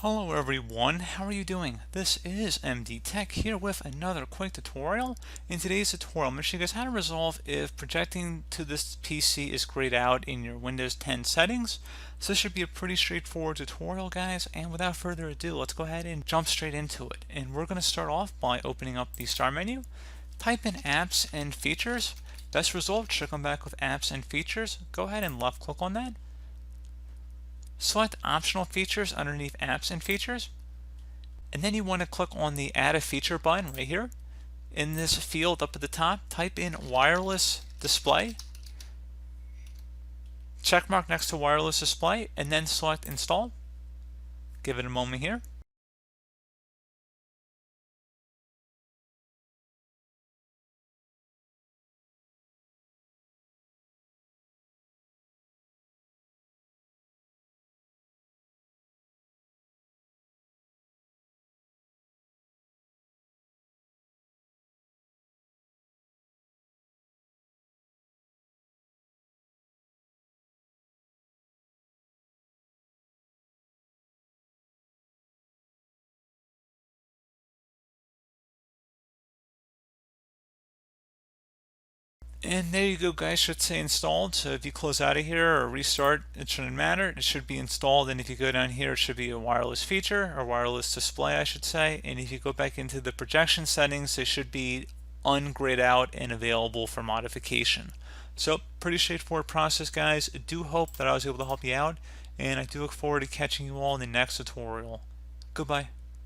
Hello everyone, how are you doing? This is MD Tech here with another quick tutorial. In today's tutorial, I'm going to show you guys how to resolve if projecting to this PC is grayed out in your Windows 10 settings. So this should be a pretty straightforward tutorial, guys, and without further ado, let's go ahead and jump straight into it. And we're going to start off by opening up the Start menu, type in Apps and Features. Best result should come back with Apps and Features. Go ahead and left click on that. Select Optional Features underneath Apps and Features, and then you want to click on the Add a Feature button right here. In this field up at the top, type in Wireless Display, check mark next to Wireless Display, and then select Install. Give it a moment here. And there you go, guys. Should say installed. So if you close out of here or restart, it shouldn't matter. It should be installed. And if you go down here, it should be a wireless feature or wireless display, I should say. And if you go back into the projection settings, it should be ungrayed out and available for modification. So pretty straightforward process, guys. I do hope that I was able to help you out, and I do look forward to catching you all in the next tutorial. Goodbye.